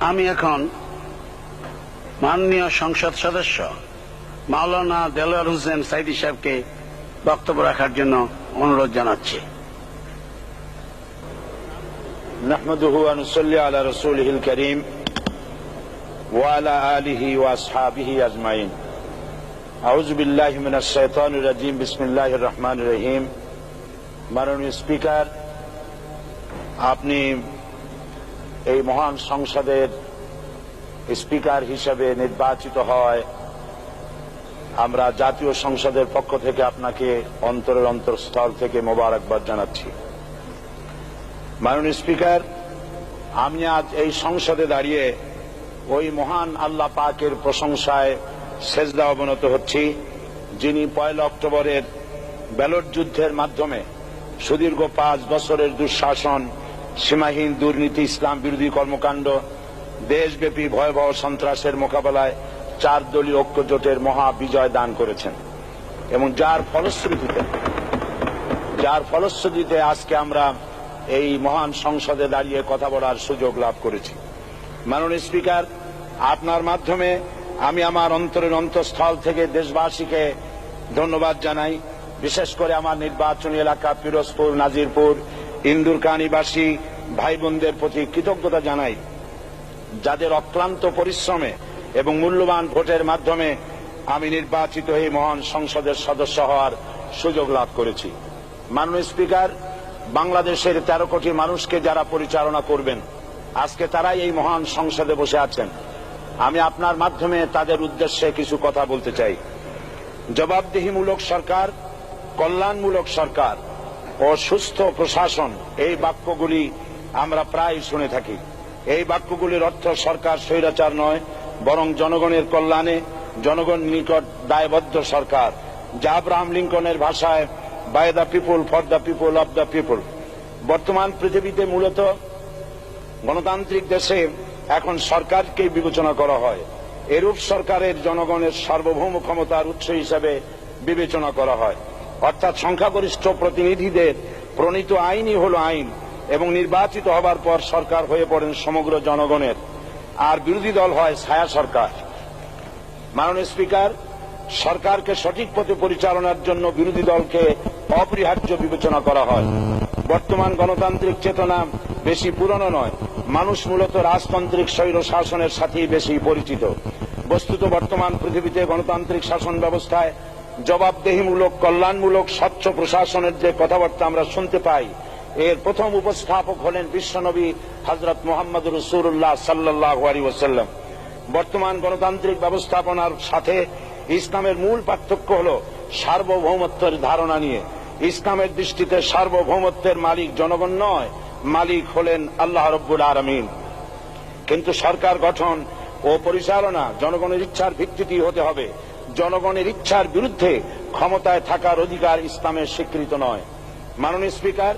আমি এখন মাননীয় সংসদ সদস্য মাওলানা দেলোয়ার হোসেন সাইদি সাহেবকে বক্তব্য রাখার জন্য অনুরোধ জানাচ্ছি। নাহমাদুহু ওয়া নুসাল্লি আলা রাসূলিহিল কারীম ওয়া আলা আলিহি ওয়া আসহাবিহি আজমাইন। আউযু বিল্লাহি মিনাশ শাইতানির রাজীম। বিসমিল্লাহির রহমানির রহিম। মাননীয় স্পিকার, আপনি এই মহান সংসদের স্পিকার হিসেবে নির্বাচিত হয় আমরা জাতীয় সংসদের পক্ষ থেকে আপনাকে অন্তরের অন্তঃস্থল থেকে মোবারকবাদ জানাচ্ছি। মাননীয় স্পিকার, আমি আজ এই সংসদে দাঁড়িয়ে ওই মহান আল্লাহ পাকের প্রশংসায় সেজদা অবনত হচ্ছি, যিনি 1 অক্টোবরের ব্যালট যুদ্ধের মাধ্যমে সুদীর্ঘ 5 বছরের দুঃশাসন, সীমাহীন দুর্নীতি, ইসলাম বিরোধী কর্মকাণ্ড, দেশব্যাপী ভয়াবহ সন্ত্রাসের মোকাবেলায় 4 দলীয় ঐক্য জোটের মহা বিজয় দান করেছেন এবং যার ফলশ্রুতিতে আজকে আমরা এই মহান সংসদে দাঁড়িয়ে কথা বলার সুযোগ লাভ করেছি। মাননীয় স্পিকার, আপনার মাধ্যমে আমি আমার অন্তরের অন্তঃস্থল থেকে দেশবাসীকে ধন্যবাদ জানাই। বিশেষ করে আমার নির্বাচনী এলাকা পিরোজপুর, নাজিরপুর, ইন্দুরকানীবাসী ভাই বোনদের প্রতি কৃতজ্ঞতা জানাই, যাদের অক্লান্ত পরিশ্রমে এবং মূল্যবান ভোটের মাধ্যমে আমি নির্বাচিত হয়ে মহান সংসদের সদস্য হওয়ার সুযোগ লাভ করেছি। মাননীয় স্পিকার, বাংলাদেশের 13 কোটি মানুষকে যারা পরিচালনা করবেন, আজকে তারাই এই মহান সংসদে বসে আছেন। আমি আপনার মাধ্যমে তাদের উদ্দেশ্যে কিছু কথা বলতে চাই। জবাবদিহিমূলক সরকার, কল্যাণমূলক সরকার ও সুস্থ প্রশাসন, এই বাক্যগুলি আমরা প্রায় শুনে থাকি। এই বাক্যগুলির অর্থ সরকার স্বৈরাচার নয়, বরং জনগণের কল্যাণে জনগণ নিকট দায়বদ্ধ সরকার, যা আব্রাহাম লিঙ্কনের ভাষায় by the people, for the people, of the people. বর্তমান পৃথিবীতে মূলত গণতান্ত্রিক দেশে এখন সরকারকে বিবেচনা করা হয়। এরূপ সরকারের জনগণের সার্বভৌম ক্ষমতার উৎস হিসেবে বিবেচনা করা হয়, অর্থাৎ সংখ্যাগরিষ্ঠ প্রতিনিধিদের প্রণীত আইনই হল আইন এবং নির্বাচিত হবার পর সরকার হয়ে পড়েন সমগ্র জনগণের, আর বিরোধী দল হয় ছায়া সরকার। মাননীয় স্পিকার, সরকারকে সঠিক পথে পরিচালনার জন্য বিরোধী দলকে অপরিহার্য বিবেচনা করা হয়। বর্তমান গণতান্ত্রিক চেতনা বেশি পুরনো নয়, মানুষ মূলত রাজতান্ত্রিক স্বৈর শাসনের সাথেই বেশি পরিচিত। বস্তুত বর্তমান পৃথিবীতে গণতান্ত্রিক শাসন ব্যবস্থায় জবাবদিহিমূলক, কল্যাণমূলক, স্বচ্ছ প্রশাসনের যে কথাবার্তা আমরা শুনতে পাই, এর প্রথম উপস্থাপক হলেন বিশ্বনবী হযরত মুহাম্মদ রাসূলুল্লাহ সাল্লাল্লাহু আলাইহি ওয়াসাল্লাম। বর্তমান গণতান্ত্রিক ব্যবস্থাপনার সাথে ইসলামের মূল পার্থক্য হল সার্বভৌমত্বের ধারণা নিয়ে। ইসলামের দৃষ্টিতে সার্বভৌমত্বের মালিক জনগণ নয়, মালিক হলেন আল্লাহ রাব্বুল আলামিন। কিন্তু সরকার গঠন ও পরিচালনা জনগণের ইচ্ছার ভিত্তিতে হতে হবে। জনগণের ইচ্ছার বিরুদ্ধে ক্ষমতায় থাকার অধিকার ইসলামের স্বীকৃত নয়। মাননীয় স্পিকার,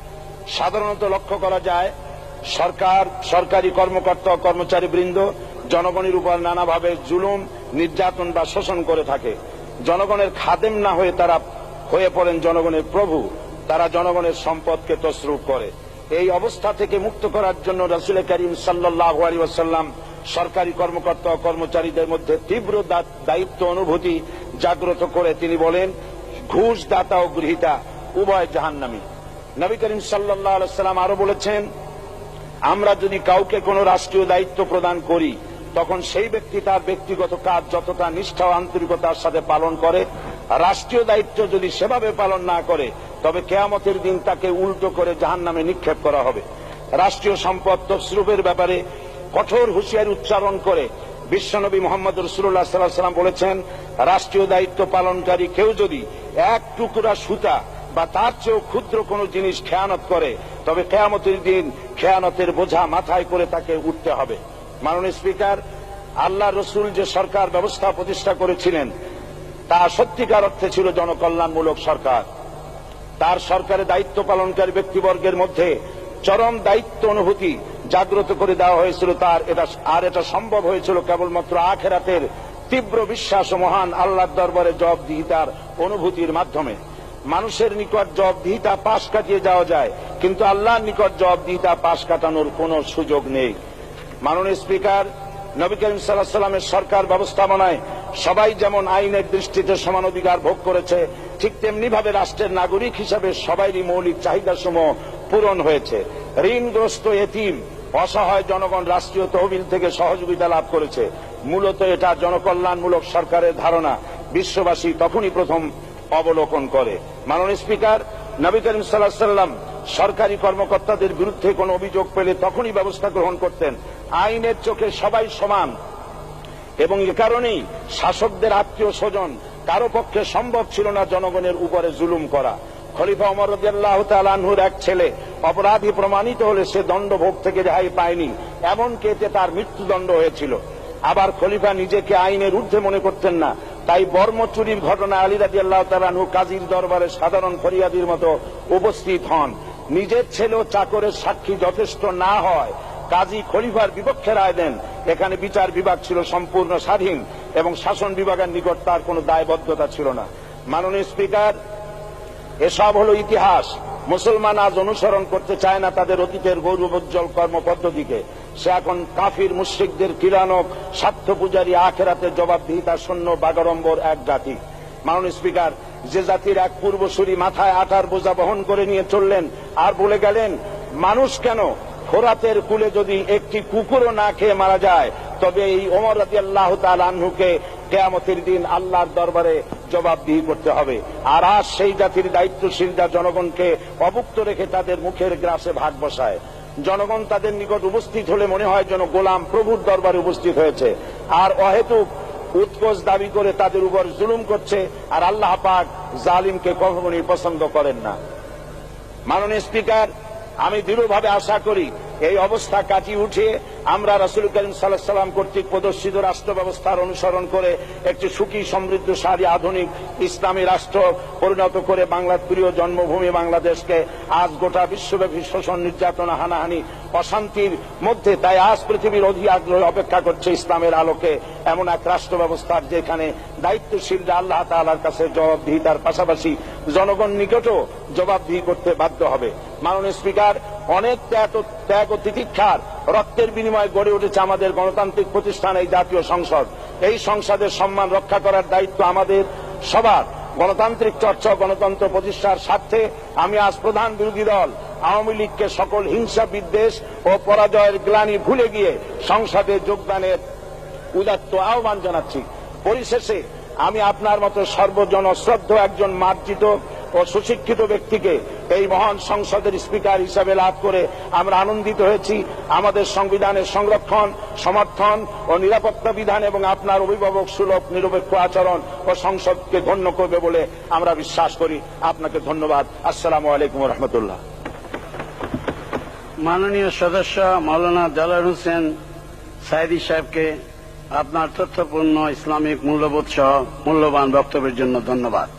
সাধারণত লক্ষ্য করা যায় সরকারি কর্মকর্তা ও কর্মচারীবৃন্দ জনগণের উপর নানাভাবে জুলুম, নির্যাতন বা শোষণ করে থাকে। জনগণের খাদেম না হয়ে তারা হয়ে পড়েন জনগণের প্রভু। তারা জনগণের সম্পদকে তসরুপ করে। এই অবস্থা থেকে মুক্ত করার জন্য রাসূল করিম সাল্লাল্লাহু আলাইহি ওয়াসাল্লাম সরকারি কর্মকর্তা ও কর্মচারীদের মধ্যে তীব্র দায়িত্ব অনুভূতি জাগ্রত করে তিনি বলেন, ঘুষ দাতা ও গৃহীতা উভয় জাহান্নামী। নবী করিম সাল্লাল্লাহু আলাইহি ওয়াসাল্লাম আরো বলেছেন, আমরা যদি কাউকে কোনো রাষ্ট্রীয় দায়িত্ব প্রদান করি, তখন সেই ব্যক্তি তার ব্যক্তিগত কাজ যতটা নিষ্ঠা ও আন্তরিকতার সাথে পালন করে, রাষ্ট্রীয় দায়িত্ব যদি সেভাবে পালন না করে, তবে কিয়ামতের দিন তাকে উল্টো করে জাহান্নামে নিক্ষেপ করা হবে। রাষ্ট্রীয় সম্পদ তসরুপের ব্যাপারে কঠোর হুঁশিয়ারি উচ্চারণ করে বিশ্বনবী মুহাম্মদ রাসূলুল্লাহ সাল্লাল্লাহু আলাইহি ওয়াসাল্লাম বলেছেন, রাষ্ট্রীয় দায়িত্ব পালনকারী কেউ যদি 1 টুকরা সুতা বা তার চেয়েও ক্ষুদ্র কোনো জিনিস খেয়ানত করে, তবে কিয়ামতের দিন খেয়ানতের বোঝা মাথায় করে তাকে উঠতে হবে। মাননীয় স্পিকার, আল্লাহ রসুল যে সরকার ব্যবস্থা প্রতিষ্ঠা করেছিলেন, তা সত্যিকার অর্থে ছিল জনকল্যাণমূলক সরকার। তার সরকারে দায়িত্ব পালনকারী ব্যক্তিবর্গের মধ্যে চরম দায়িত্ব অনুভূতি জাগ্রত করে দেওয়া হয়েছিল। এটা সম্ভব হয়েছিল কেবলমাত্র আখিরাতের তীব্র বিশ্বাস ও মহান আল্লাহর দরবারে জবাবদিহিতার অনুভূতির মাধ্যমে। মানুষের নিকট জবাবদিহিতা পাশ কাটিয়ে যাওয়া যায়, কিন্তু আল্লাহর নিকট জবাবদিহিতা পাশ কাটানোর কোনো সুযোগ নেই। মাননীয় স্পিকার, নবী করিম সাল্লাল্লাহু আলাইহি সাল্লামের সরকার ব্যবস্থাপনায় সবাই যেমন আইনের দৃষ্টিতে সমান অধিকার ভোগ করেছে, ঠিক তেমনি ভাবে রাষ্ট্রের নাগরিক হিসাবে সবারই মৌলিক চাহিদাসমূহ পূরণ হয়েছে। ঋণগ্রস্ত এতিম অসহায় জনগণ রাষ্ট্রীয় তহবিল থেকে সহযোগিতা লাভ করেছে। মূলত এটা জনকল্যাণমূলক সরকারের ধারণা বিশ্ববাসী তখনই প্রথম অবলোকন করে। মাননীয় স্পিকার, নবী করিম সাল্লাল্লাহু আলাইহি সাল্লাম সরকারি কর্মকর্তাদের বিরুদ্ধে কোনো অভিযোগ পেলে তখনই ব্যবস্থা গ্রহণ করতেন। আইনের চোখে সবাই সমান এবং এ কারণেই শাসকদের আত্মীয় স্বজন কারো পক্ষে সম্ভব ছিল না জনগণের উপরে জুলুম করা। খলিফা ওমর রাদিয়াল্লাহু তাআলা আনহুর এক ছেলে অপরাধী প্রমাণিত হলে সে দণ্ডভোগ থেকে রেহাই পায়নি, এমনকি এতে তার মৃত্যুদণ্ড হয়েছিল। আবার খলিফা নিজেকে আইনের ঊর্ধ্বে মনে করতেন না, তাই বর্ম চুরির ঘটনায় আলী রাদিয়াল্লাহু তাআলা আনহু কাজীর দরবারে সাধারণ ফরিয়াদির মতো উপস্থিত হন। নিজের ছেলে ও চাকরের সাক্ষী যথেষ্ট না হয় কাজী খলিফার বিপক্ষে রায় দেন। এখানে বিচার বিভাগ ছিল সম্পূর্ণ স্বাধীন এবং শাসন বিভাগের নিকট তার কোনো দায়বদ্ধতা ছিল না। মাননীয় স্পিকার, এসব হলো ইতিহাস। মুসলমান আজ অনুসরণ করতে চায় না তাদের অতীতের গৌরবোজ্জ্বল কর্মপদ্ধতিকে। সে এখন কাফির মুশরিকদের কিরানক স্বার্থ পূজারী আখেরাতে জবাবদিহিতা শূন্য বাগাড়ম্বর এক জাতি। মাননীয় স্পিকার, যে জাতির এক পূর্বসূরি মাথায় আটার বোঝা বহন করে নিয়ে চললেন আর বলে গেলেন, মানুষ কেন, ফোরাতের কূলে যদি একটি কুকুরও না খেয়ে মারা যায় তবে এই ওমর রাদিয়াল্লাহু তাআলা আনহুকে কিয়ামতের দিন আল্লাহর দরবারে জবাবদিহি করতে হবে। আর আজ সেই জাতির দায়িত্বশীলরা জনগণকে অভুক্ত রেখে তাদের মুখের গ্রাসে ভাগ বসায়। জনগণ তাদের নিকট উপস্থিত হলে মনে হয় যেন গোলাম প্রভুর দরবারে উপস্থিত হয়েছে, আর অহেতুক উৎকোচ দাবি করে তাদের উপর জুলুম করছে। আর আল্লাহ পাক জালিমকে কখনোই পছন্দ করেন না। মাননীয় স্পিকার, আমি দৃঢ়ভাবে আশা করি এই অবস্থা কাটিয়ে উঠে আমরা রাসূল করিম সাল্লাল্লাহু আলাইহি সাল্লাম কর্তৃক প্রদর্শিত রাষ্ট্র ব্যবস্থার অনুসরণ করে একটি সুখী সমৃদ্ধশালী আধুনিক ইসলামী রাষ্ট্র পরিণত করে বাংলার প্রিয় জন্মভূমি বাংলাদেশকে আজ গোটা বিশ্বব্যাপী শোষণ, নির্যাতনা, হানাহানি, অশান্তির মধ্যে, তাই আজ পৃথিবীর অধীর আগ্রহে অপেক্ষা করছে ইসলামের আলোকে এমন এক রাষ্ট্র ব্যবস্থার যেখানে দায়িত্বশীলরা আল্লাহ তাআলার কাছে জবাবদিহিতার পাশাপাশি জনগণ নিকটও জবাবদিহি করতে বাধ্য হবে। মাননীয় স্পিকার, অনেক ত্যাগ ও তিতিক্ষার রক্তের বিনিময়ে গড়ে উঠেছে আমাদের গণতান্ত্রিক প্রতিষ্ঠান এই জাতীয় সংসদ। এই সংসদের সম্মান রক্ষা করার দায়িত্ব আমাদের সবার। গণতান্ত্রিক চর্চা, গণতন্ত্র প্রতিষ্ঠার স্বার্থে আমি আজ প্রধান বিরোধী দল আওয়ামী লীগকে সকল হিংসা, বিদ্বেষ ও পরাজয়ের গ্লানি ভুলে গিয়ে সংসদে যোগদানের উদাত্ত আহ্বান জানাচ্ছি। পরিশেষে আমি আপনার মতো সর্বজন শ্রদ্ধেয় একজন মার্জিত ও সুশিক্ষিত ব্যক্তিকে এই মহান সংসদের স্পিকার হিসাবে লাভ করে আমরা আনন্দিত হয়েছি। আমাদের সংবিধানের সংরক্ষণ, সমর্থন ও নিরাপত্তা বিধান এবং আপনার অভিভাবক সুলভ নিরপেক্ষ আচরণ ও সংসদকে ধন্য করবে বলে আমরা বিশ্বাস করি। আপনাকে ধন্যবাদ। আসসালামু আলাইকুম ওয়া রাহমাতুল্লাহ। মাননীয় সদস্য মাওলানা দেলোয়ার হোসেন সাঈদী সাহেবকে আপনার তথ্যপূর্ণ ইসলামিক মূল্যবোধ সহ মূল্যবান বক্তব্যের জন্য ধন্যবাদ।